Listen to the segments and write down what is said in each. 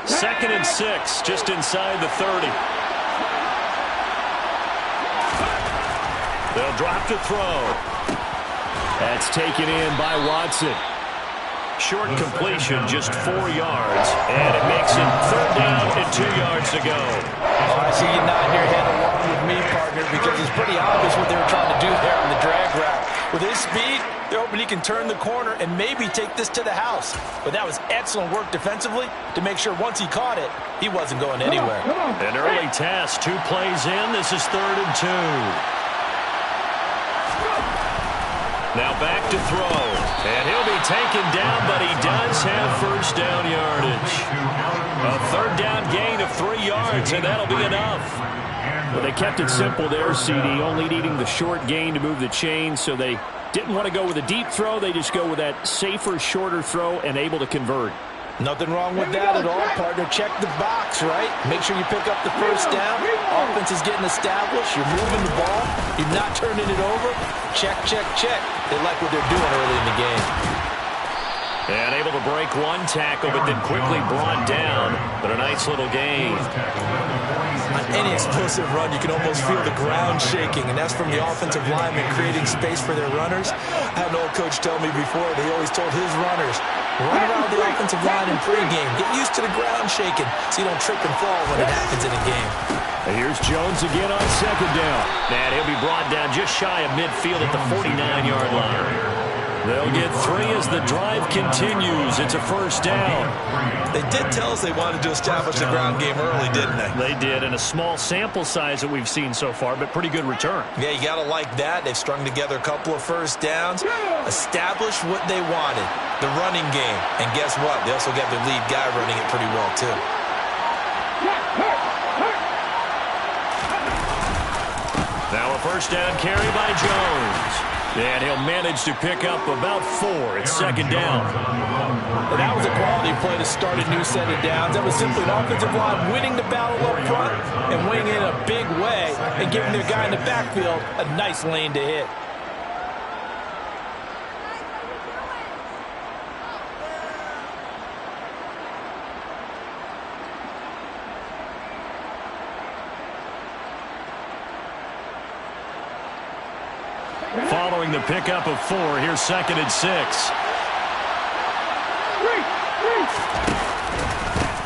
2nd and 6, just inside the 30. They'll drop to throw. That's taken in by Watson. Short completion, just 4 yards, and it makes it 3rd down and 2 yards to go. Oh, I see you nodding your head along with me, partner, because it's pretty obvious what they were trying to do there on the drag route. With his speed, they're hoping he can turn the corner and maybe take this to the house. But that was excellent work defensively to make sure once he caught it, he wasn't going anywhere. An early test, 2 plays in. This is 3rd and 2. Now back to throw. And he'll be taken down, but he does have 1st down yardage. A 3rd down gain of 3 yards, and that'll be enough. Well, they kept it simple there, CD, only needing the short gain to move the chains, so they didn't want to go with a deep throw. They just go with that safer, shorter throw and able to convert. Nothing wrong with that at all, partner. Check the box, right? Make sure you pick up the 1st down. Offense is getting established. You're moving the ball. You're not turning it over. Check, check, check. They like what they're doing early in the game. And able to break 1 tackle, but then quickly brought down. But a nice little gain. On any explosive run, you can almost feel the ground shaking, and that's from the offensive linemen creating space for their runners. I had an old coach tell me before, they always told his runners, run around the offensive line in pregame. Get used to the ground shaking so you don't trip and fall when it happens in a game. And here's Jones again on 2nd down. And he'll be brought down just shy of midfield at the 49-yard line. They'll get 3 as the drive continues. It's a 1st down. They did tell us they wanted to establish the ground game early, didn't they? They did, and a small sample size that we've seen so far, but pretty good return. Yeah, you got to like that. They've strung together a couple of 1st downs, established what they wanted, the running game. And guess what? They also got their lead guy running it pretty well, too. Now a 1st down carry by Jones. And he'll manage to pick up about 4. It's 2nd down. Well, that was a quality play to start a new set of downs. That was simply an offensive line winning the battle up front and winning in a big way and giving their guy in the backfield a nice lane to hit. Following the pickup of 4, here's 2nd and 6.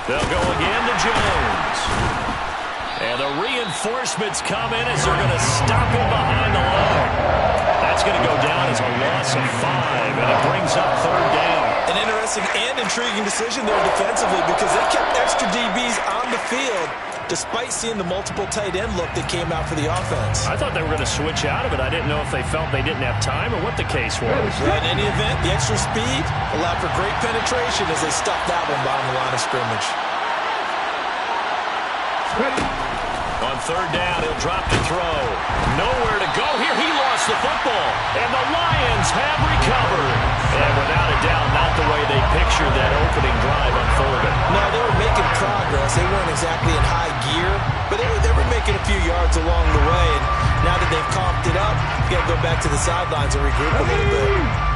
They'll go again to Jones. And the reinforcements come in as they're going to stop him behind the line. That's going to go down as a loss of 5, and it brings up 3rd down. An interesting and intriguing decision there defensively because they kept extra DBs on the field despite seeing the multiple tight end look that came out for the offense. I thought they were going to switch out of it. I didn't know if they felt they didn't have time or what the case was. Well, in any event, the extra speed allowed for great penetration as they stuffed that one behind the line of scrimmage. On 3rd down, he'll drop to throw. Nowhere to go here. He lost the football. And the Lions have recovered. And without a doubt, not the way they pictured that opening drive unfolded. No, they were making progress. They weren't exactly in high gear, but they were making a few yards along the way. And now that they've comped it up, you got to go back to the sidelines and regroup a little bit.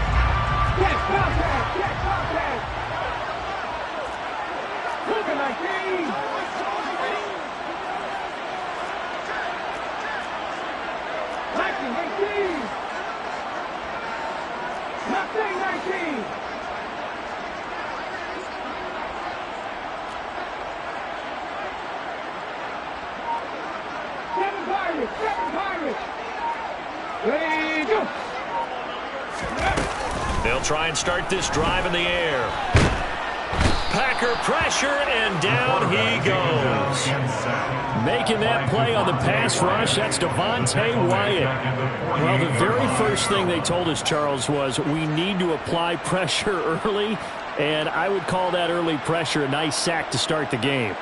They'll try and start this drive in the air. Packer pressure, and down he goes. Making that play on the pass rush, that's Devontae Wyatt. Well, the very first thing they told us, Charles, was we need to apply pressure early, and I would call that early pressure a nice sack to start the game.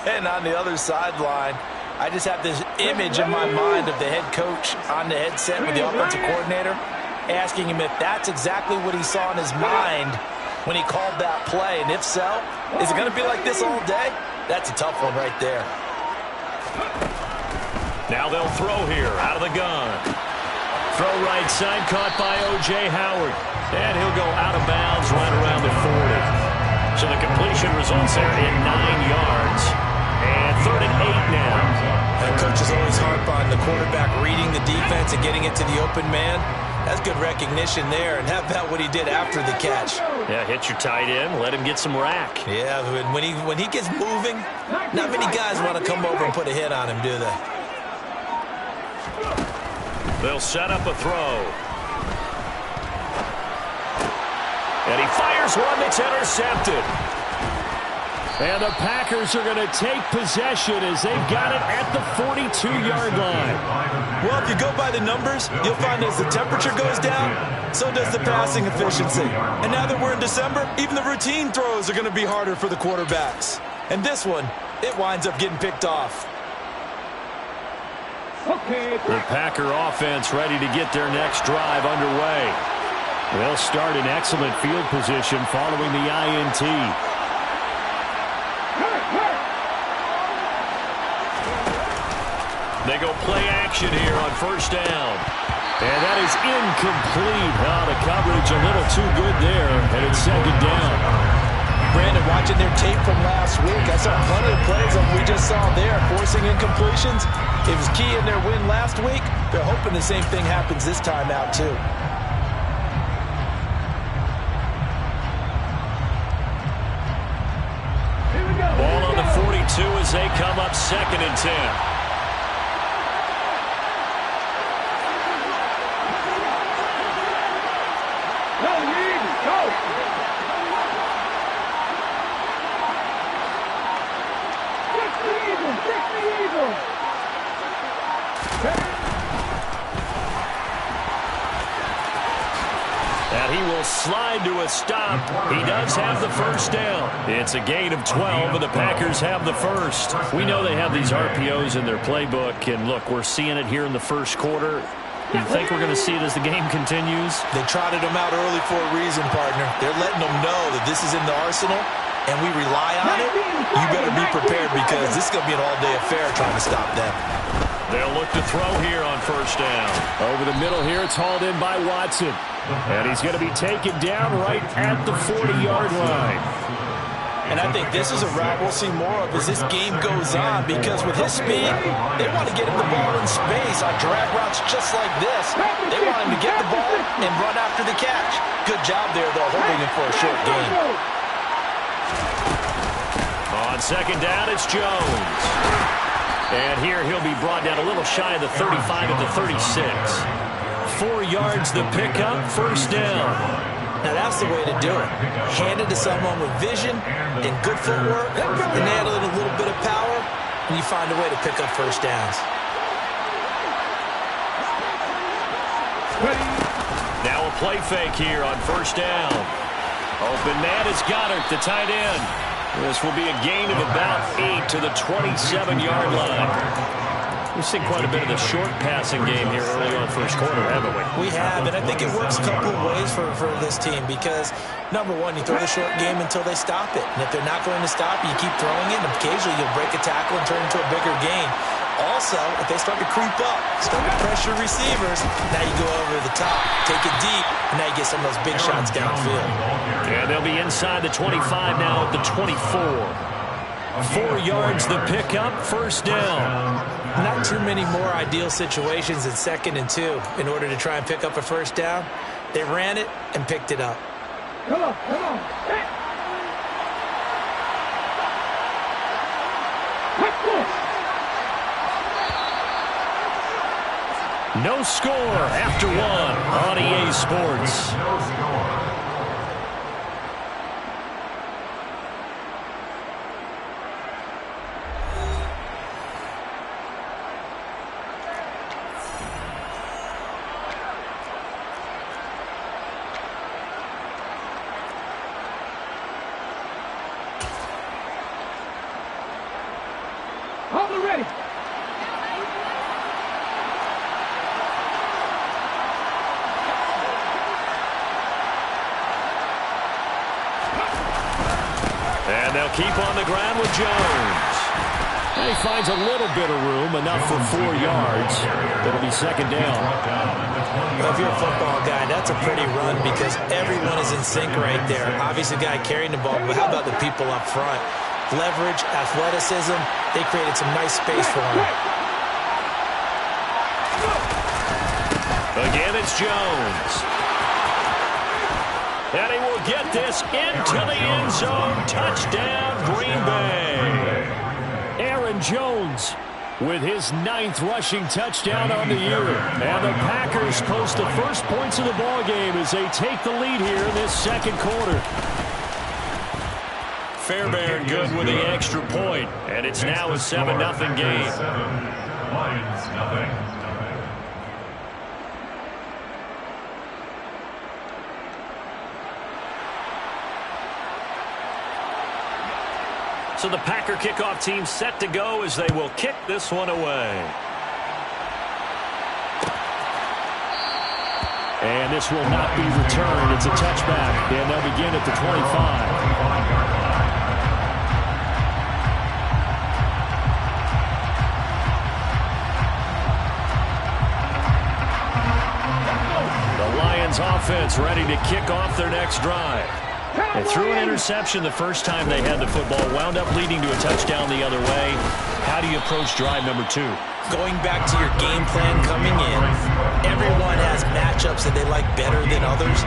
And on the other sideline, I just have this image in my mind of the head coach on the headset with the offensive coordinator asking him if that's exactly what he saw in his mind when he called that play. And if so, is it going to be like this all day? That's a tough one right there. Now they'll throw here out of the gun. Throw right side, caught by O.J. Howard. And he'll go out of bounds right around the 40. So the completion results there in 9 yards. And 3rd and 8 now. And coaches always harp on the quarterback reading the defense and getting it to the open man. That's good recognition there. And how about what he did after the catch? Yeah, hit your tight end, let him get some rack. Yeah, when he gets moving, not many guys want to come over and put a hit on him, do they? They'll set up a throw. And he fires one that's intercepted. And the Packers are going to take possession as they've got it at the 42-yard line. Well, if you go by the numbers, you'll find as the temperature goes down, so does the passing efficiency. And now that we're in December, even the routine throws are going to be harder for the quarterbacks. And this one, it winds up getting picked off. The Packer offense ready to get their next drive underway. They'll start in excellent field position following the INT. They go play action here on 1st down. And that is incomplete. Oh, the coverage a little too good there, and it's 2nd down. Brandon, watching their tape from last week, I saw plenty of plays like we just saw there, forcing incompletions. It was key in their win last week. They're hoping the same thing happens this time out, too. Ball on the 42 as they come up 2nd and 10. And he will slide to a stop. He does have the 1st down. It's a gain of 12, and the Packers have the 1st. We know they have these RPOs in their playbook, and look, we're seeing it here in the 1st quarter. You think we're going to see it as the game continues? They trotted them out early for a reason, partner. They're letting them know that this is in the arsenal, and we rely on it. You better be prepared because this is going to be an all-day affair trying to stop them. They'll look to throw here on 1st down. Over the middle here, it's hauled in by Watson. And he's going to be taken down right at the 40-yard line. And I think this is a route we'll see more of as this game goes on because with his speed, they want to get him the ball in space on drag routes just like this. They want him to get the ball and run after the catch. Good job there, though, holding him for a short gain. On 2nd down, it's Jones. And here he'll be brought down a little shy of the 35 at the 36. 4 yards the pickup, 1st down. Now that's the way to do it. Hand it to someone with vision and good footwork, and add a little bit of power, and you find a way to pick up 1st downs. Now a play fake here on 1st down. Open man is Goddard, the tight end. This will be a gain of about 8 to the 27-yard line. We've seen quite a bit of the short passing game here early on 1st quarter, haven't we? We have, and I think it works a couple of ways for this team because, number one, you throw the short game until they stop it. And if they're not going to stop it, you keep throwing it, and occasionally you'll break a tackle and turn it into a bigger gain. Also, if they start to creep up, start to pressure receivers, now you go over the top, take it deep, and now you get some of those big shots downfield. Yeah, they'll be inside the 25 now at the 24. 4 yards the pickup, 1st down. Not too many more ideal situations than 2nd and 2 in order to try and pick up a 1st down. They ran it and picked it up. Come on, come on. Hey. No score after 1 on EA Sports. Ready. And they'll keep on the ground with Jones. And he finds a little bit of room, enough for 4 yards. It'll be 2nd down. Well, if you're a football guy, that's a pretty run because everyone is in sync right there. Obviously, the guy carrying the ball, but how about the people up front? Leverage, athleticism, they created some nice space for him. Again, it's Jones. And he will get this into the end zone. Touchdown, Green Bay. Aaron Jones with his 9th rushing touchdown on the year. And the Packers post the first points of the ballgame as they take the lead here in this second quarter. Fairbairn good with the extra point, and it's now a 7-0 game. Lions, nothing. So the Packer kickoff team set to go as they will kick this one away. And this will not be returned. It's a touchback, and they'll begin at the 25. The Lions offense ready to kick off their next drive. They threw an interception the first time they had the football, wound up leading to a touchdown the other way. How do you approach drive number 2? Going back to your game plan coming in, everyone has matchups that they like better than others,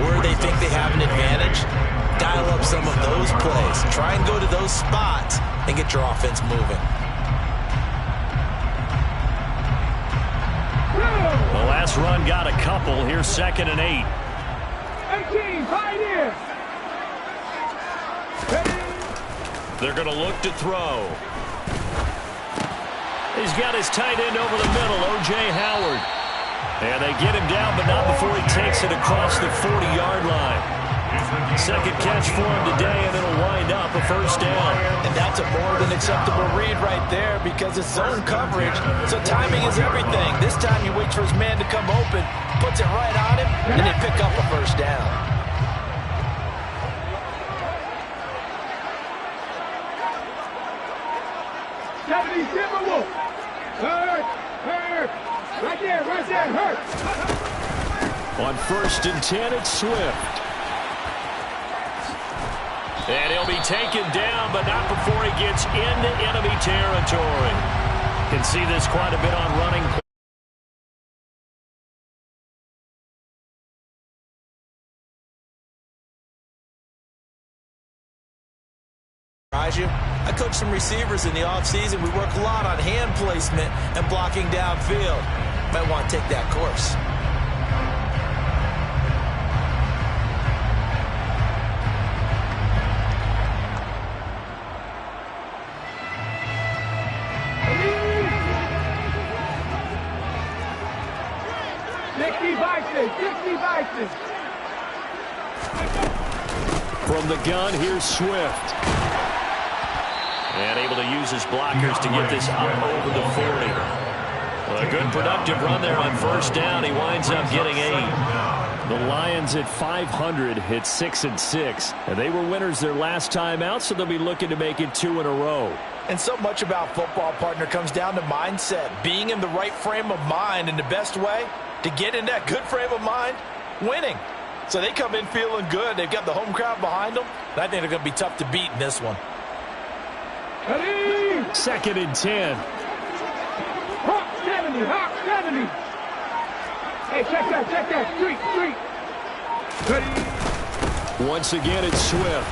where they think they have an advantage. Dial up some of those plays. Try and go to those spots and get your offense moving. The last run got a couple. Here's 2nd and 8. 18, pioneer. They're going to look to throw. He's got his tight end over the middle, O.J. Howard. And they get him down, but not before he takes it across the 40-yard line. Second catch for him today, and it'll wind up a first down. And that's a more than acceptable read right there because it's zone coverage, so timing is everything. This time he waits for his man to come open, puts it right on him, and they pick up a first down. Right there, hurt. On 1st and 10, it's Swift. And he'll be taken down, but not before he gets into enemy territory. Can see this quite a bit on running. I coach some receivers in the offseason. We work a lot on hand placement and blocking downfield. Might want to take that course. From the gun, here's Swift. And able to use his blockers to get this up over the 40. Well, a good productive run there on first down. He winds up getting 8. The Lions at 500 hit 6-6. And they were winners their last time out, so they'll be looking to make it 2 in a row. And so much about football, partner, comes down to mindset. Being in the right frame of mind, and the best way to get in that good frame of mind, winning. So they come in feeling good. They've got the home crowd behind them. I think they're going to be tough to beat in this one. 2nd and 10. Hawk 70, Hawk 70. Hey, check that, street. Ready. Once again, it's Swift.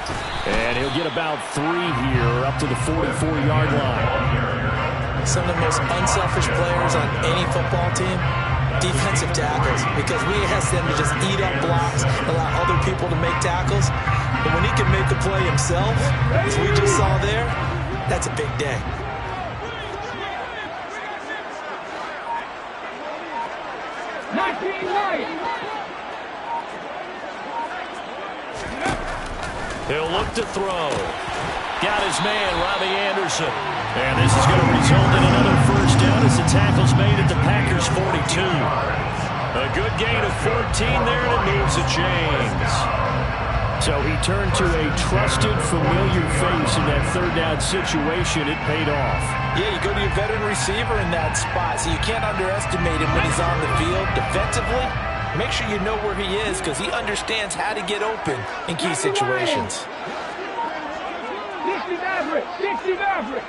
And he'll get about 3 here up to the 44-yard line. Some of the most unselfish players on any football team, defensive tackles, because we ask them to just eat up blocks, allow other people to make tackles. But when he can make the play himself, as we just saw there, that's a big day. He'll look to throw. Got his man, Robbie Anderson. And this is going to result in another first down as the tackle's made at the Packers' 42. A good gain of 14 there, and it moves the chains. So he turned to a trusted, familiar face in that third down situation, it paid off. Yeah, you go to your veteran receiver in that spot, so you can't underestimate him when he's on the field. Defensively, make sure you know where he is because he understands how to get open in key situations. 60 Maverick, 60 Maverick.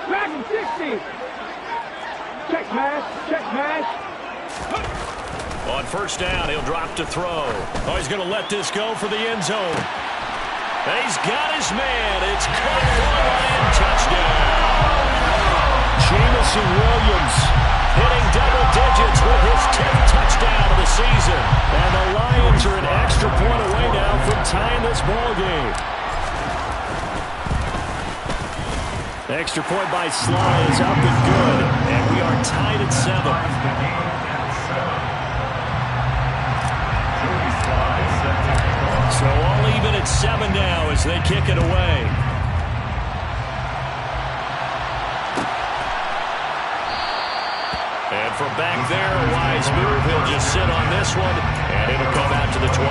Back him, 60. Check mash, check mash. On first down, he'll drop to throw. Oh, he's going to let this go for the end zone. And he's got his man. It's caught for a Lion touchdown. Jamison Williams Hitting double digits with his 10th touchdown of the season. And the Lions are an extra point away now from tying this ball game. Extra point by Sly is up and good. And we are tied at 7. So all even at 7 now as they kick it away. And from back there, a wise move. He'll just sit on this one, and it'll come out to the 25.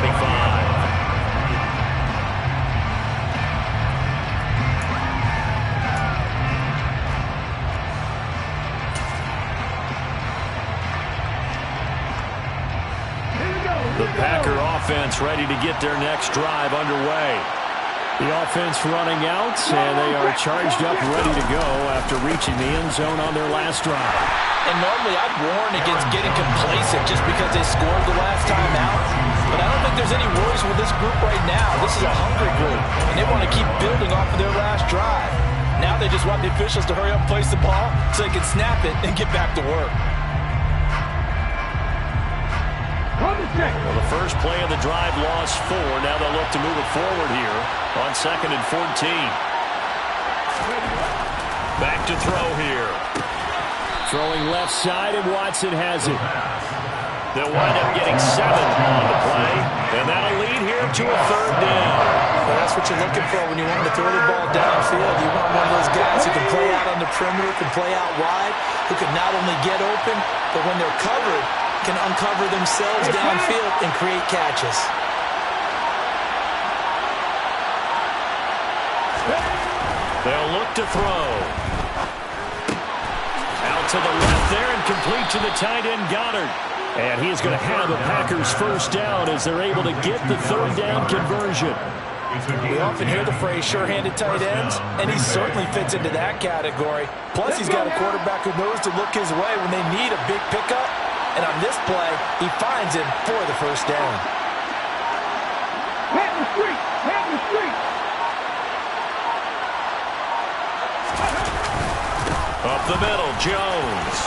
The Packer offense ready to get their next drive underway. The offense running out, and they are charged up, ready to go after reaching the end zone on their last drive. And normally I'd warn against getting complacent just because they scored the last time out. But I don't think there's any worries with this group right now. This is a hungry group, and they want to keep building off of their last drive. Now they just want the officials to hurry up and place the ball so they can snap it and get back to work. Well, the first play of the drive lost 4. Now they'll look to move it forward here on 2nd and 14. Back to throw here. Throwing left side, and Watson has it. They'll wind up getting 7 on the play, and that'll lead here to a 3rd down. Well, that's what you're looking for when you want to throw the ball downfield. You want one of those guys who can play out on the perimeter, can play out wide, who can not only get open, but when they're covered, can uncover themselves downfield and create catches. They'll look to throw. Out to the left there and complete to the tight end, Goddard. And he is going to have a Packers first down as they're able to get the 3rd down conversion. We often hear the phrase sure-handed tight ends, and he certainly fits into that category. Plus, he's got a quarterback who knows to look his way when they need a big pickup. And on this play, he finds him for the first down. Hit the street! Hit the street! Up the middle, Jones.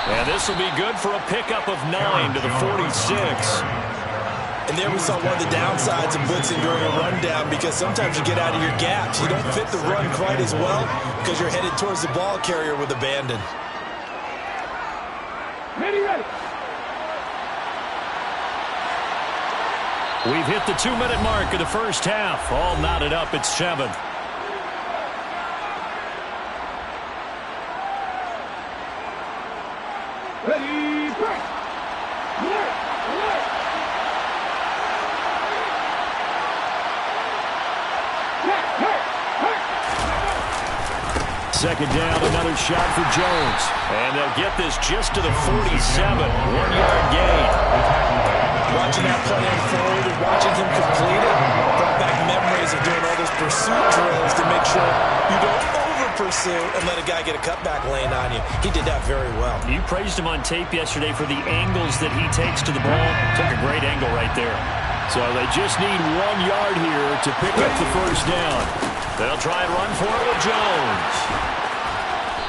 And this will be good for a pickup of 9 to the 46. And there we saw one of the downsides of blitzing during a rundown because sometimes you get out of your gaps. You don't fit the run quite as well because you're headed towards the ball carrier with abandon. Ready, ready. We've hit the 2-minute mark of the first half. All knotted up at 7. Ready, break. Alert, alert. Second down, another shot for Jones. And they'll get this just to the 47. 1-yard gain. Watching that play unfold and watching him complete it brought back memories of doing all those pursuit drills to make sure you don't over-pursue and let a guy get a cutback lane on you. He did that very well. You praised him on tape yesterday for the angles that he takes to the ball. Took a great angle right there. So they just need 1 yard here to pick up the first down. They'll try and run for it with Jones.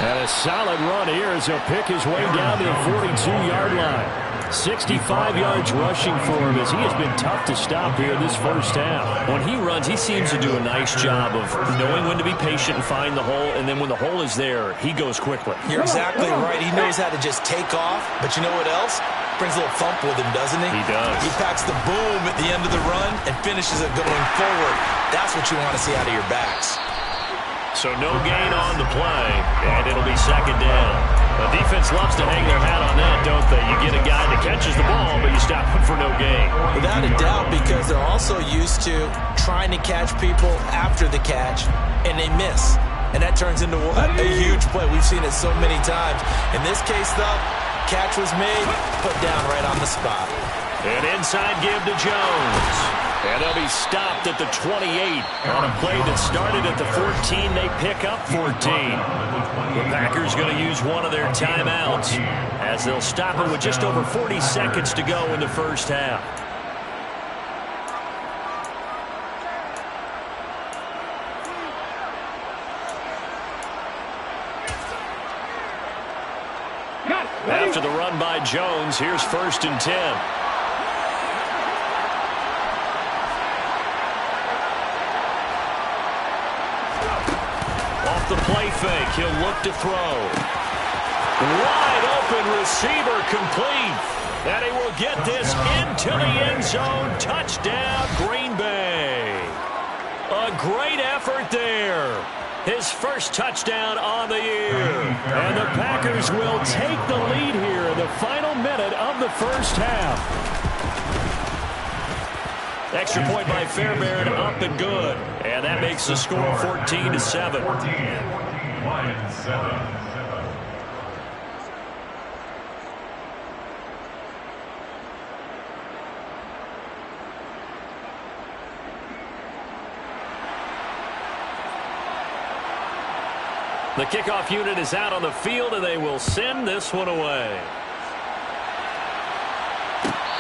And a solid run here as he'll pick his way down to the 42-yard line. 65 yards rushing for him as he has been tough to stop here this first half. When he runs, he seems to do a nice job of knowing when to be patient and find the hole, and then when the hole is there, he goes quickly. You're exactly right. He knows how to just take off, but you know what else? Brings a little thump with him, doesn't he? He does. He packs the boom at the end of the run and finishes it going forward. That's what you want to see out of your backs. So no gain on the play, and it'll be second down. The defense loves to hang their hat on that, don't they? You get a guy that catches the ball, but you stop him for no gain. Without a doubt, because they're also used to trying to catch people after the catch, and they they miss. And that turns into what? A huge play. We've seen it so many times. In this case, though, catch was made, put down right on the spot. An inside give to Jones. And they'll be stopped at the 28. On a play that started at the 14, they pick up 14. The Packers going to use one of their timeouts as they'll stop it with just over 40 seconds to go in the first half. After the run by Jones, here's 1st and 10. The play fake. He'll look to throw. Wide open receiver complete. And he will get this into the end zone. Touchdown, Green Bay. A great effort there. His first touchdown on the year. And the Packers will take the lead here in the final minute of the first half. Extra point by Fairbairn, up and good. And that makes the score 14-7. 14, Lions 7. The kickoff unit is out on the field, and they will send this one away.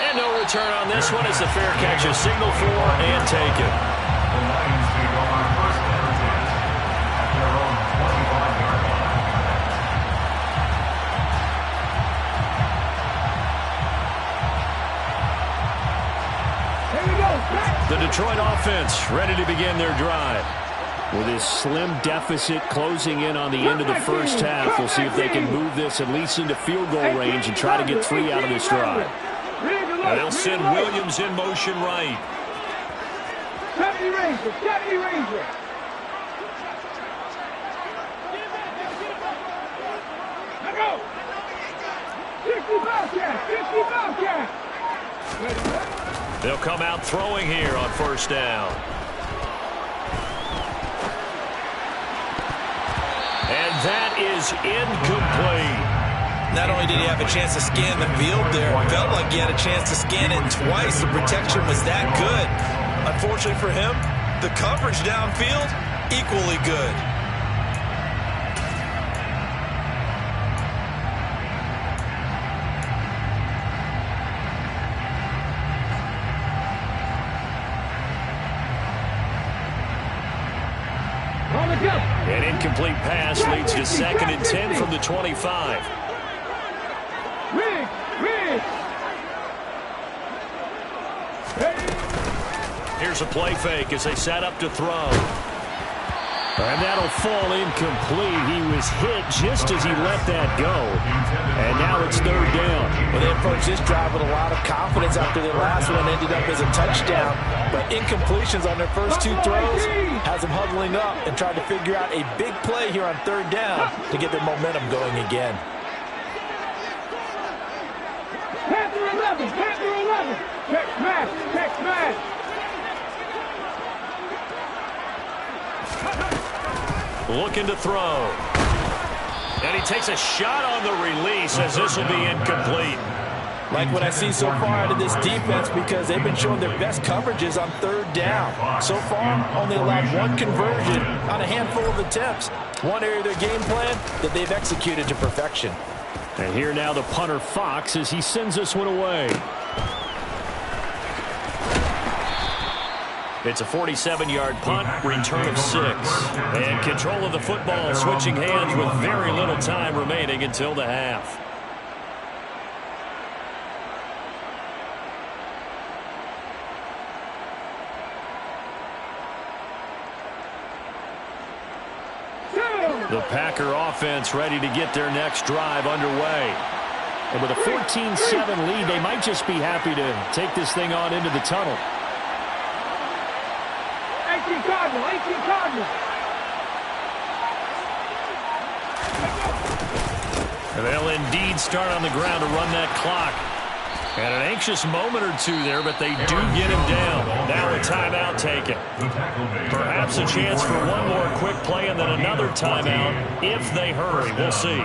And no return on this one as the fair catch is signaled for and taken. The Lions take over first and 10 at their own 25-yard line. Here we go. The Detroit offense ready to begin their drive. With this slim deficit closing in on the end of the first half, we'll see if they can move this at least into field goal range and try to get 3 out of this drive. And they'll send Williams in motion right. 70 Ranger, 70 Ranger. Let go. 60 Bobcat, 60 Bobcat. They'll come out throwing here on first down. And that is incomplete. Not only did he have a chance to scan the field there, it felt like he had a chance to scan it twice. The protection was that good. Unfortunately for him, the coverage downfield, equally good. An incomplete pass leads to 2nd and 10 from the 25. Here's a play fake as they set up to throw. And that'll fall incomplete. He was hit just as he let that go. And now it's 3rd down. Well, they approached this drive with a lot of confidence after their last one ended up as a touchdown. But incompletions on their first 2 throws has them huddling up and trying to figure out a big play here on 3rd down to get their momentum going again. Panther 11, Panther 11. Check smash, check smash. Looking to throw. And he takes a shot on the release as this will be incomplete. Like what I see so far out of this defense because they've been showing their best coverages on 3rd down. So far, only allowed 1 conversion on a handful of attempts. One area of their game plan that they've executed to perfection. And here now the punter Fox as he sends this one away. It's a 47-yard punt, return of 6. And control of the football switching hands with very little time remaining until the half. The Packer offense ready to get their next drive underway. And with a 14-7 lead, they might just be happy to take this thing on into the tunnel. 18 Cardinal, 18 Cardinal. And they'll indeed start on the ground to run that clock. And an anxious moment or two there, but they do get him down. Now a timeout taken. Perhaps a chance for one more quick play and then another timeout if they hurry. We'll see.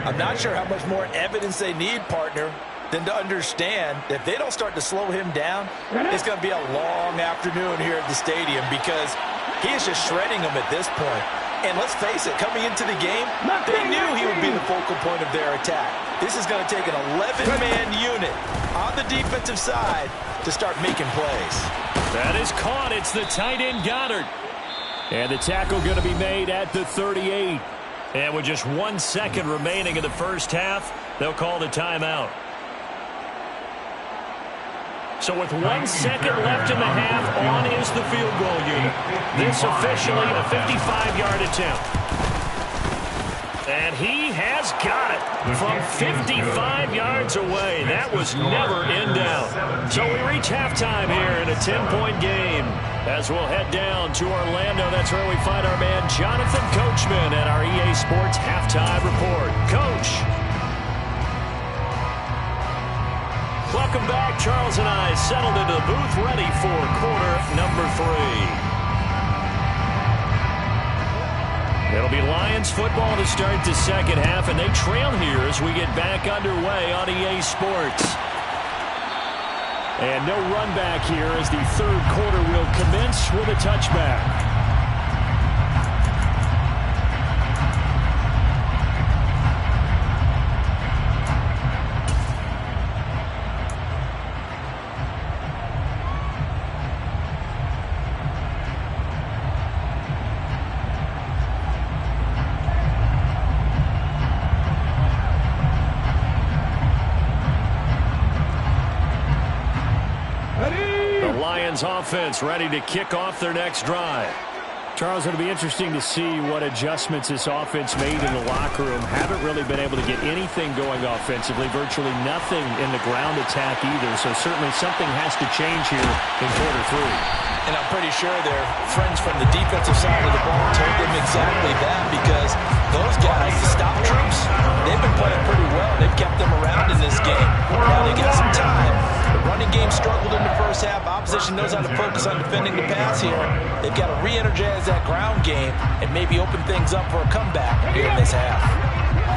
I'm not sure how much more evidence they need, partner, than to understand that if they don't start to slow him down, it's going to be a long afternoon here at the stadium because he is just shredding them at this point. And let's face it, coming into the game, they knew he would be the focal point of their attack. This is going to take an 11-man unit on the defensive side to start making plays. That is caught. It's the tight end Goddard. And the tackle going to be made at the 38. And with just 1 second remaining in the first half, they'll call the timeout. So with 1 second left in the half, on is the field goal unit. This officially a 55-yard attempt. And he has got it from 55 yards away. That was never in doubt. So we reach halftime here in a 10-point game. As we'll head down to Orlando, that's where we find our man Jonathan Coachman at our EA Sports Halftime Report. Coach. Welcome back. Charles and I settled into the booth, ready for quarter number 3. It'll be Lions football to start the second half, and they trail here as we get back underway on EA Sports. And no run back here as the third quarter will commence with a touchback. Offense ready to kick off their next drive. Charles, it'll be interesting to see what adjustments this offense made in the locker room. Haven't really been able to get anything going offensively, virtually nothing in the ground attack either, so certainly something has to change here in quarter 3. And I'm pretty sure their friends from the defensive side of the ball told them exactly that, because those guys, the stop troops, they've been playing pretty well. They've kept them around in this game. Now they get some time. The running game struggled in the first half. Opposition knows how to focus on defending the pass here. They've got to re-energize that ground game and maybe open things up for a comeback here in this half.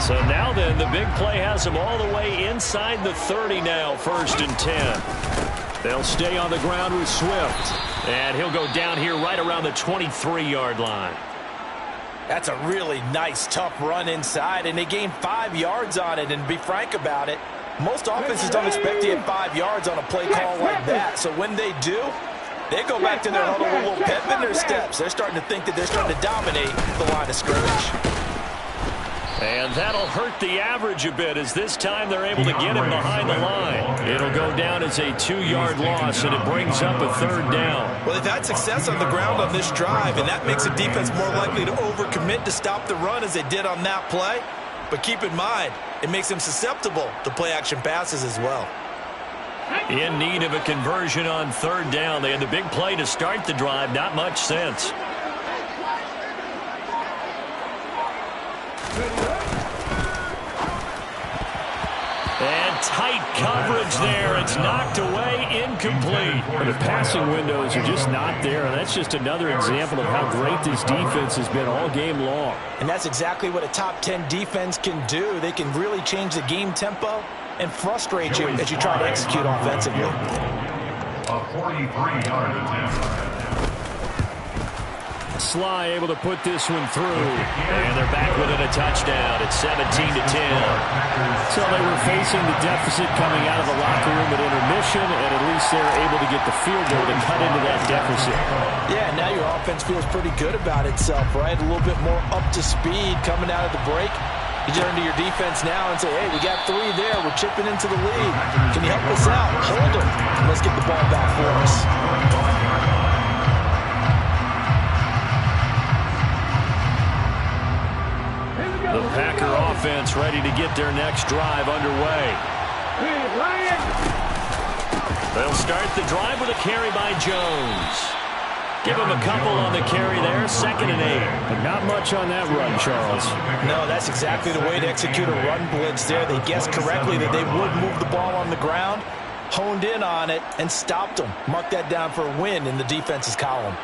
So now then, the big play has them all the way inside the 30 now, 1st and 10. They'll stay on the ground with Swift. And he'll go down here right around the 23-yard line. That's a really nice, tough run inside, and they gained 5 yards on it. And to be frank about it, most offenses don't expect to get 5 yards on a play call like that. So when they do, they go back to their huddle with a little pep in their steps. They're starting to think that they're starting to dominate the line of scrimmage. And that'll hurt the average a bit, as this time they're able to get him behind the line. It'll go down as a 2-yard loss, and it brings up a 3rd down. Well, they've had success on the ground on this drive, and that makes the defense more likely to overcommit to stop the run as they did on that play. But keep in mind, it makes them susceptible to play-action passes as well. In need of a conversion on 3rd down. They had the big play to start the drive. Not much sense. And tight coverage there. It's knocked away, incomplete. The passing windows are just not there, and that's just another example of how great this defense has been all game long. And that's exactly what a top 10 defense can do. They can really change the game tempo and frustrate you as you try to execute offensively. A 43-yard attempt. Sly able to put this one through, and they're back within a touchdown. It's 17-10. So they were facing the deficit coming out of the locker room at intermission, and at least they're able to get the field goal to cut into that deficit. Yeah, now your offense feels pretty good about itself, right? A little bit more up to speed coming out of the break. You turn to your defense now and say, hey, we got 3 there. We're chipping into the lead. Can you help us out? Hold them. Let's get the ball back for us. The Packer offense ready to get their next drive underway. They'll start the drive with a carry by Jones. Give him a couple on the carry there, 2nd and 8. But not much on that run, Charles. No, that's exactly the way to execute a run blitz there. They guessed correctly that they would move the ball on the ground, honed in on it, and stopped them. Mark that down for a win in the defense's column.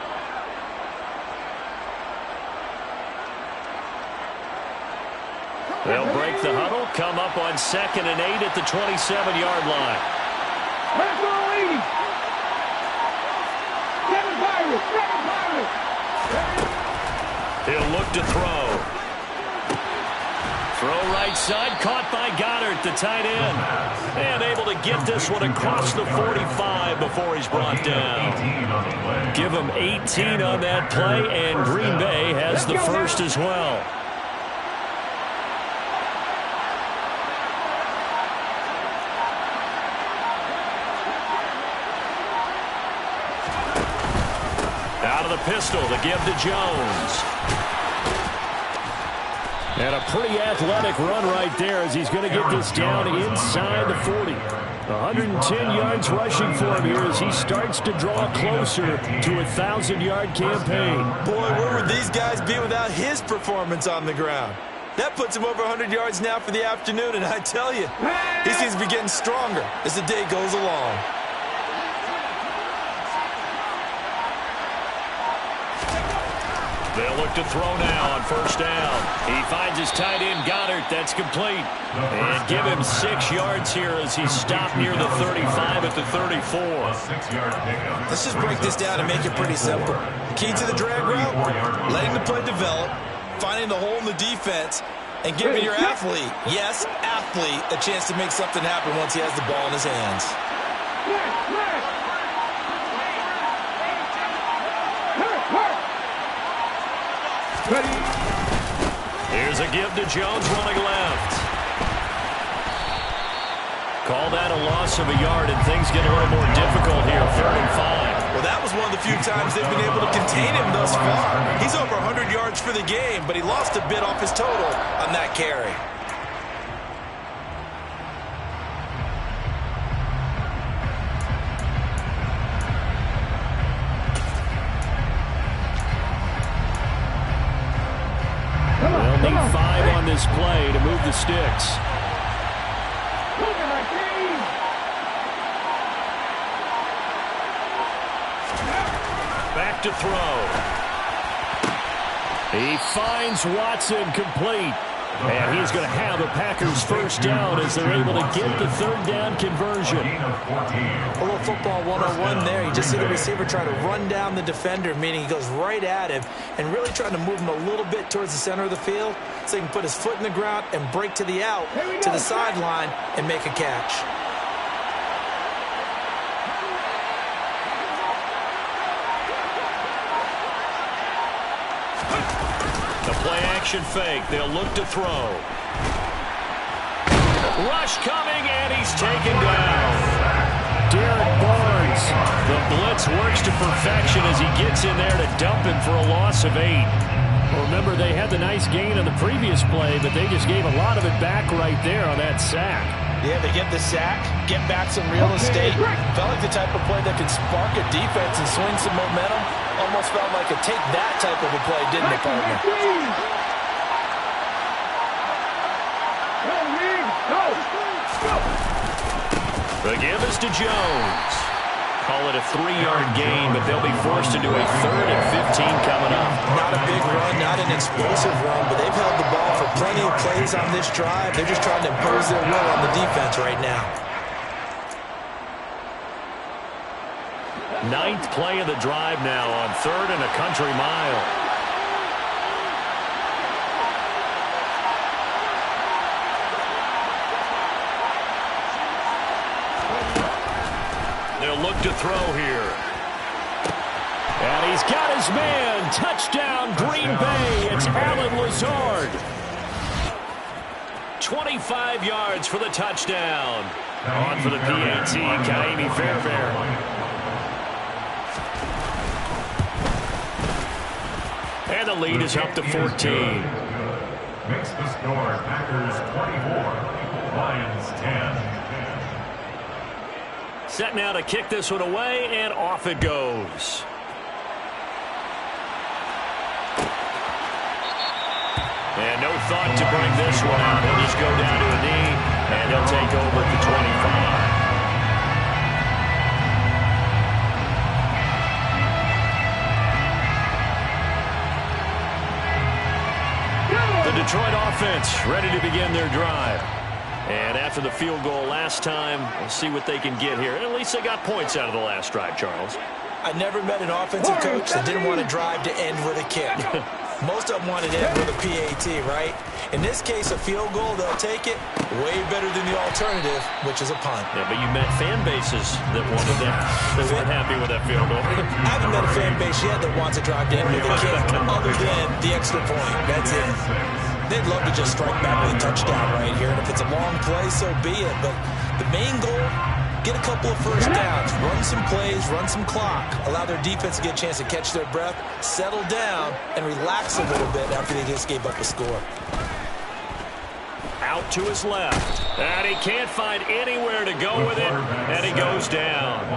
They'll break the huddle, come up on 2nd and 8 at the 27-yard line. Let's go, lady. Seven Pirates. He'll look to throw. Throw right side, caught by Goddard, the tight end. And able to get this one across the 45 before he's brought down. Give him 18 on that play, and Green Bay has the first as well. Out of the pistol to give to Jones. And a pretty athletic run right there as he's going to get this down inside the 40. 110 yards rushing for him here as he starts to draw closer to a 1,000-yard campaign. Boy, where would these guys be without his performance on the ground? That puts him over 100 yards now for the afternoon, and I tell you, he seems to be getting stronger as the day goes along. They'll look to throw now on 1st down. He finds his tight end, Goddard. That's complete. And give him 6 yards here as he's stopped near the 35 at the 34. Let's just break this down and make it pretty simple. Key to the drag route, letting the play develop, finding the hole in the defense, and giving your athlete, yes, athlete, a chance to make something happen once he has the ball in his hands. Here's a give to Jones running left. Call that a loss of a yard, and things get a little more difficult here. 3rd and 5. Well, that was one of the few times they've been able to contain him thus far. He's over 100 yards for the game, but he lost a bit off his total on that carry. They'll need 5 on this play to move the sticks. Back to throw. He finds Watson complete. And he's going to have the Packers first down as they're able to get the 3rd down conversion. A little football 101 there. You just see the receiver try to run down the defender, meaning he goes right at him and really trying to move him a little bit towards the center of the field so he can put his foot in the ground and break to the out, to the sideline, and make a catch. The play-action fake. They'll look to throw. Rush coming, and he's taken down. Derek Barnes. The blitz works to perfection as he gets in there to dump him for a loss of 8. Well, remember, they had the nice gain on the previous play, but they just gave a lot of it back right there on that sack. Yeah, they get the sack, get back some real estate. Felt like the type of play that could spark a defense and swing some momentum. Almost felt like a take that type of a play, didn't it, partner? The give is to Jones. Call it a 3-yard gain, but they'll be forced to do a 3rd and 15 coming up. Not a big run, not an explosive run, but they've held the ball for plenty of plays on this drive. They're just trying to impose their will on the defense right now. 9th play of the drive now on 3rd and a country mile. They'll look to throw here. And he's got his man. Touchdown, Green Bay. It's Allen Lazard. 25 yards for the touchdown. On for the PAT, Kaimi Fairbairn. And the lead is up to 14. Makes the score Packers 24, Lions 10. Set now to kick this one away, and off it goes. And no thought to bring this one out. He'll just go down to a knee, and he'll take over at the 25. The Detroit offense ready to begin their drive. And after the field goal last time, we'll see what they can get here. And at least they got points out of the last drive, Charles. I never met an offensive coach that didn't want to drive to end with a kick. Most of them wanted to end with a PAT, right? In this case, a field goal, they'll take it way better than the alternative, which is a punt. Yeah, but you met fan bases that wanted that. They weren't happy with that field goal. I haven't met a fan base yet that wants to drive to end with a kick other than the extra point. That's it. They'd love to just strike back with a touchdown right here, and if it's a long play, so be it. But the main goal, get a couple of first downs, run some plays, run some clock, allow their defense to get a chance to catch their breath, settle down, and relax a little bit after they just gave up a score. Out to his left, and he can't find anywhere to go with it, and he goes down.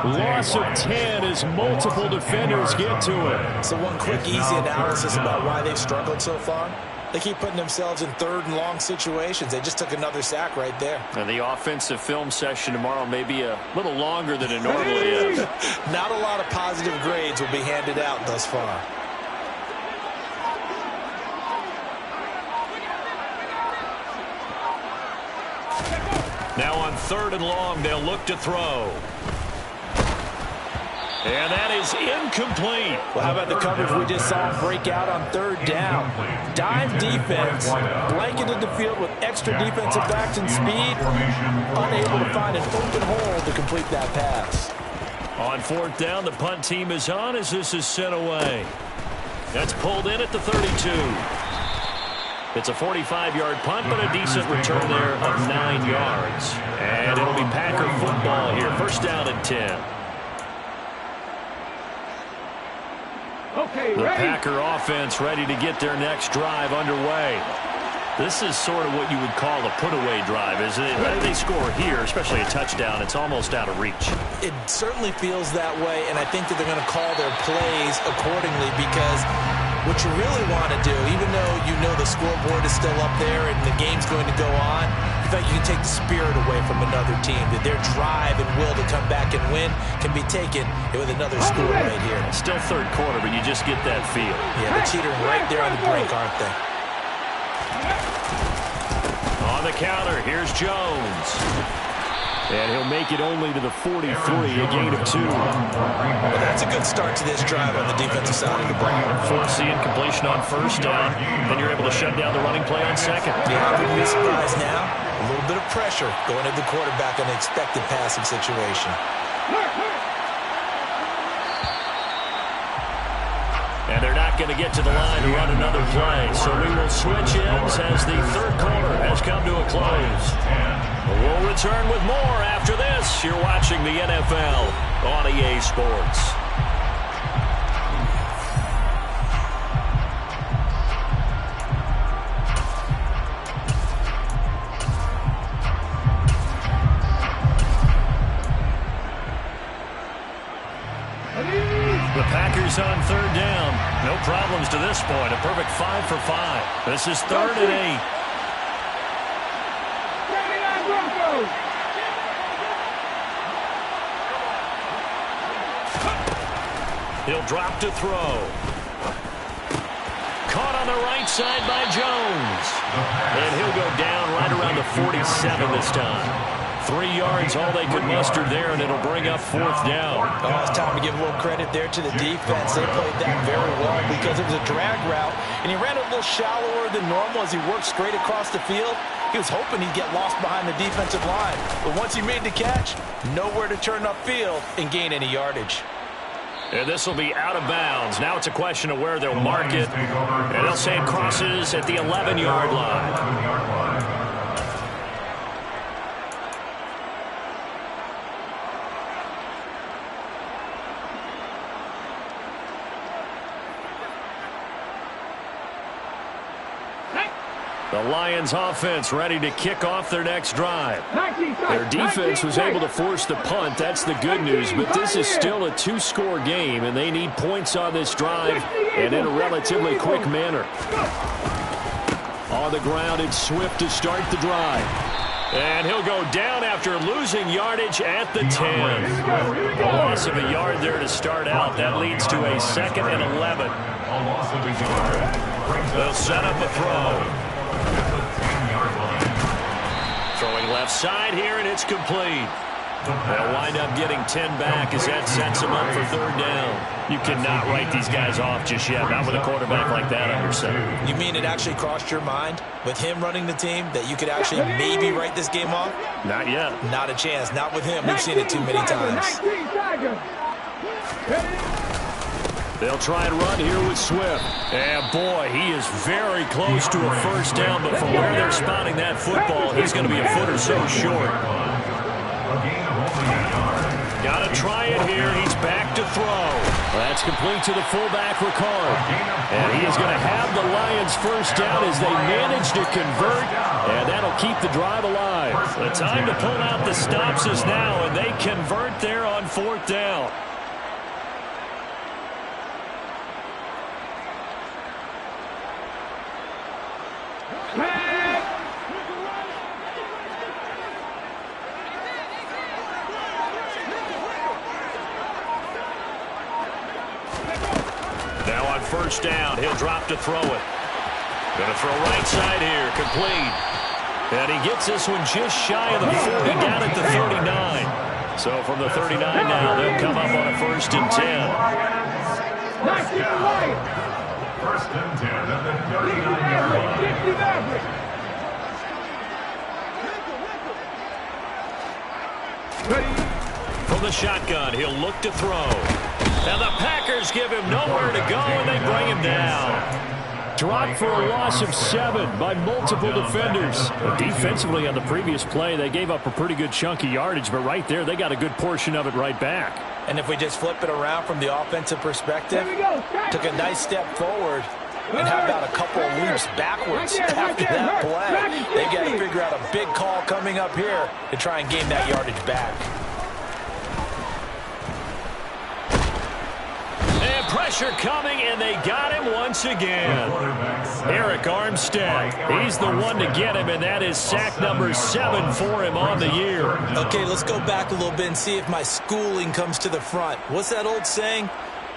Loss of 10 as multiple defenders get to it. So one quick, easy analysis about why they've struggled so far. They keep putting themselves in third and long situations. They just took another sack right there. And the offensive film session tomorrow may be a little longer than it normally is. Not a lot of positive grades will be handed out thus far. Now on 3rd and long, they'll look to throw. And that is incomplete. Well, how about the coverage we just saw break out on 3rd down? Dime defense, blanketed the field with extra defensive backs and speed, unable to find an open hole to complete that pass. On 4th down, the punt team is on as this is sent away. That's pulled in at the 32. It's a 45-yard punt, but a decent return there of 9 yards. And it'll be Packer football here. 1st down and 10. Okay, The ready? Packer offense ready to get their next drive underway. This is sort of what you would call a put-away drive, isn't it? They score here, especially a touchdown. It's almost out of reach. It certainly feels that way, and I think that they're going to call their plays accordingly because what you really want to do, even though you know the scoreboard is still up there and the game's going to go on, in fact, you can take the spirit away from another team, that their drive and will to come back and win can be taken with another score right here. Still 3rd quarter, but you just get that feel. Yeah, they're teetering right there on the brink, aren't they? On the counter, here's Jones. And he'll make it only to the 43, a gain of 2. Well, that's a good start to this drive on the defensive side of the ball. Force the incompletion on 1st down, then you're able to shut down the running play on 2nd. Yeah, I wouldn't be surprised now. A little bit of pressure going at the quarterback on the expected passing situation. And they're not going to get to the line to run another play. So we will switch ends as the 3rd quarter has come to a close. We'll return with more after this. You're watching the NFL on EA Sports. The Packers on 3rd down. No problems to this point. A perfect 5 for 5. This is 3rd and 8. He'll drop to throw. Caught on the right side by Jones. And he'll go down right around the 47 this time. 3 yards, all they could muster there, and it'll bring up 4th down. Oh, it's time to give a little credit there to the defense. They played that very well because it was a drag route, and he ran a little shallower than normal as he worked straight across the field. He was hoping he'd get lost behind the defensive line. But once he made the catch, nowhere to turn upfield and gain any yardage. And this will be out of bounds. Now it's a question of where they'll mark it. And they'll say it crosses at the 11-yard line. The Lions offense ready to kick off their next drive. Their defense was able to force the punt. That's the good news. But this is still a 2-score game, and they need points on this drive and in a relatively quick manner. On the ground, it's Swift to start the drive. And he'll go down after losing yardage at the 10. A loss of a yard there to start out. That leads to a 2nd and 11. A loss of a yard. They'll set up a throw. Throwing left side here, and it's complete. They'll wind up getting 10 back as that sets them up for third down. You cannot write these guys off just yet, not with a quarterback like that under center. You mean it actually crossed your mind with him running the team that you could actually maybe write this game off? Not yet. Not a chance. Not with him. We've seen it too many times. They'll try and run here with Swift. And boy, he is very close to a first down, but from where they're spotting that football, he's going to be a foot or so short. Got to try it here. He's back to throw. That's complete to the fullback, Ricard. And he is going to have the Lions first down as they manage to convert, and that'll keep the drive alive. The time to pull out the stops is now, and they convert there on fourth down. Now on first down, he'll drop to throw it. Going to throw right side here, complete. And he gets this one just shy of the 40, down at the 39. So from the 39 now, they'll come up on a 1st and 10. First and 10 at the 39-yard line. From the shotgun, he'll look to throw. And the Packers give him nowhere to go, and they bring him down. Dropped for a loss of 7 by multiple defenders. But defensively on the previous play, they gave up a pretty good chunk of yardage, but right there, they got a good portion of it right back. And if we just flip it around from the offensive perspective, took a nice step forward, and how about a couple of leaps backwards after that play? They've got to figure out a big call coming up here to try and gain that yardage back. And pressure coming, and they got him once again. Eric Armstead, he's the one to get him, and that is sack number 7 for him on the year. Okay, let's go back a little bit and see if my schooling comes to the front. What's that old saying?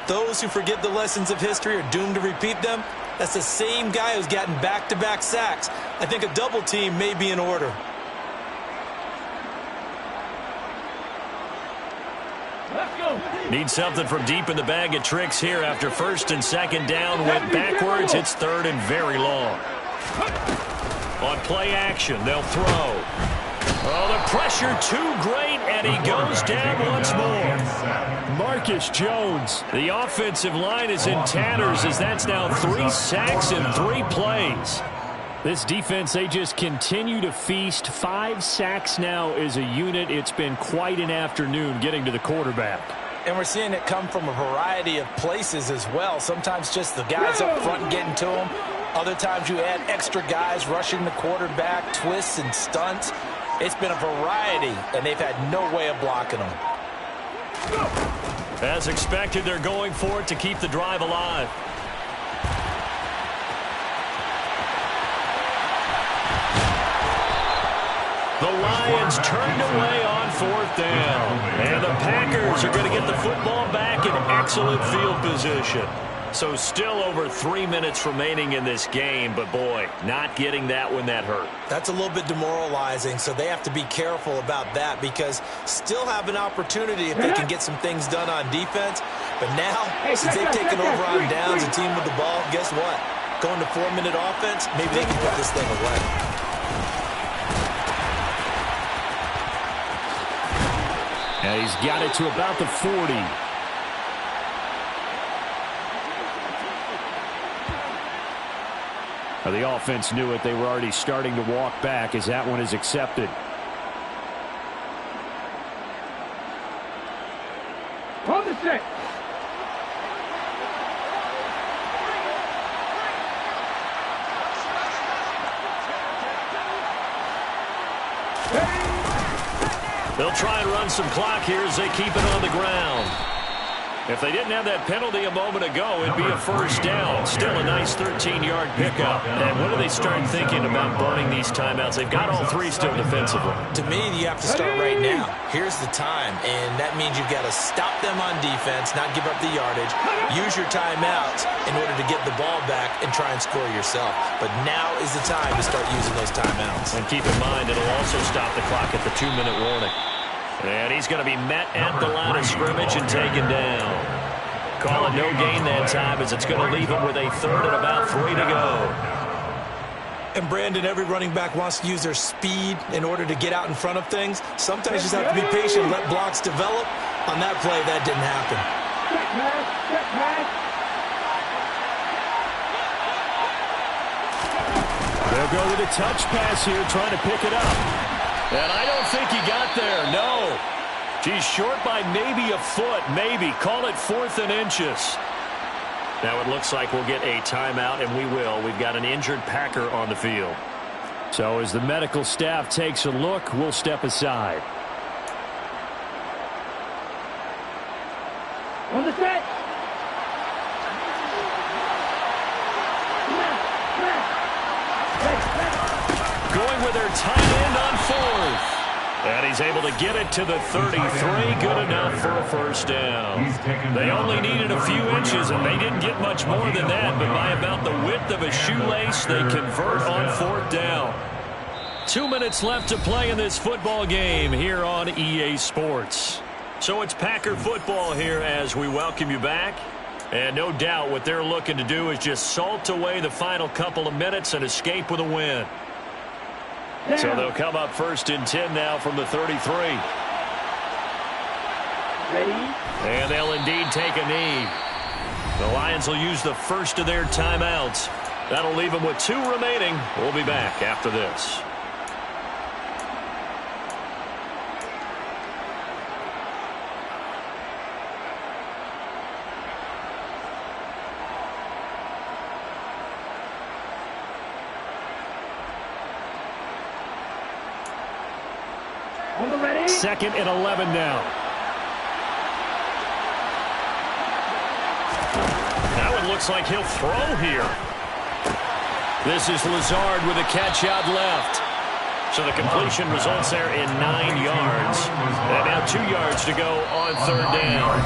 Those who forget the lessons of history are doomed to repeat them. That's the same guy who's gotten back-to-back sacks. I think a double team may be in order. Need something from deep in the bag of tricks here after 1st and 2nd down. Went backwards. It's 3rd and very long. On play action, they'll throw. Oh, the pressure too great, and he goes down once more. Marcus Jones. The offensive line is in tatters as that's now 3 sacks in 3 plays. This defense, they just continue to feast. 5 sacks now as a unit. It's been quite an afternoon getting to the quarterback. And we're seeing it come from a variety of places as well. Sometimes just the guys up front getting to him. Other times you add extra guys rushing the quarterback, twists and stunts. It's been a variety, and they've had no way of blocking them. As expected, they're going for it to keep the drive alive. The Lions turned away on 4th down. And the Packers are going to get the football back in excellent field position. So still over 3 minutes remaining in this game, but boy, not getting that one that hurt. That's a little bit demoralizing, so they have to be careful about that because still have an opportunity if they can get some things done on defense. But now, since they've taken over on downs and team with the ball, guess what? Going to 4-minute offense, maybe they can put this thing away. And he's got it to about the 40. Now the offense knew it. They were already starting to walk back as that one is accepted. Hold the set. They'll try and run some clock here as they keep it on the ground. If they didn't have that penalty a moment ago, it'd be a first down. Still a nice 13-yard pickup. And when do they start thinking about burning these timeouts? They've got all three still defensively. To me, you have to start right now. Here's the time, and that means you've got to stop them on defense, not give up the yardage, use your timeouts in order to get the ball back and try and score yourself. But now is the time to start using those timeouts. And keep in mind, it'll also stop the clock at the 2-minute warning. And he's going to be met at the line of scrimmage and taken down. Call it no gain that time, as it's going to leave him with a third and about 3 to go. And Brandon, every running back wants to use their speed in order to get out in front of things. Sometimes you just have to be patient and let blocks develop. On that play, that didn't happen. Check pass, check pass. They'll go with a touch pass here, trying to pick it up. And I don't think he got there, no. He's short by maybe a foot, maybe. Call it 4th and inches. Now it looks like we'll get a timeout, and we will. We've got an injured Packer on the field. So as the medical staff takes a look, we'll step aside. On the set. Going with their tight end on 4th. And he's able to get it to the 33. Good enough for a first down. They only needed a few inches, and they didn't get much more than that. But by about the width of a shoelace, they convert on 4th down. 2 minutes left to play in this football game here on EA Sports. So it's Packer football here as we welcome you back. And no doubt what they're looking to do is just salt away the final couple of minutes and escape with a win. So they'll come up 1st and 10 now from the 33. Ready? And they'll indeed take a knee. The Lions will use the first of their timeouts. That'll leave them with 2 remaining. We'll be back after this. On the ready? 2nd and 11 now. That one looks like he'll throw here. This is Lazard with a catch out left. So the completion results there in 9 yards. And now 2 yards to go on 3rd down.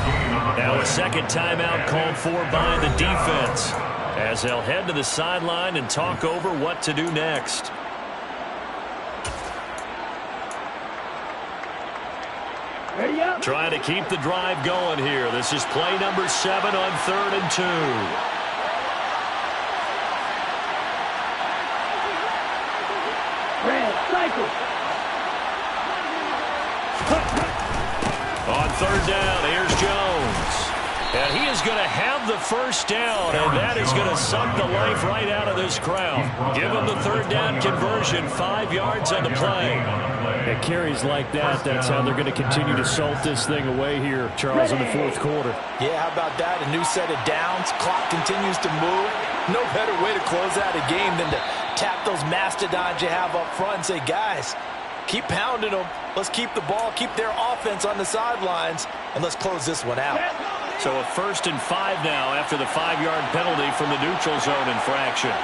Now a second timeout called for by the defense, as they'll head to the sideline and talk over what to do next. Ready up? Trying to keep the drive going here. This is play number 7 on 3rd and 2. Red, cycle. On 3rd down, here's Jones. And he is going to have the first down, and that is going to suck the life right out of this crowd. Give him the 3rd down conversion, 5 yards on the play. It carries like that. That's how they're going to continue to salt this thing away here, Charles, in the 4th quarter. Yeah, how about that? A new set of downs. Clock continues to move. No better way to close out a game than to tap those mastodons you have up front and say, guys, keep pounding them. Let's keep the ball, keep their offense on the sidelines, and let's close this one out. So a 1st and 5 now after the 5-yard penalty from the neutral zone infraction.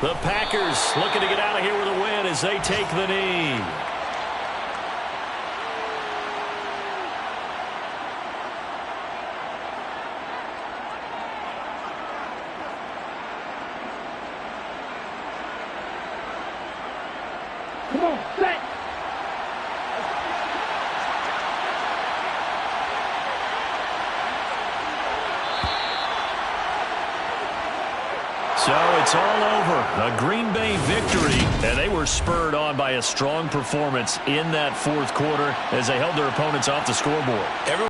The Packers looking to get out of here with a win as they take the knee. Come on, set. So it's all over. A Green Bay victory, and they were spurred on by a strong performance in that fourth quarter as they held their opponents off the scoreboard.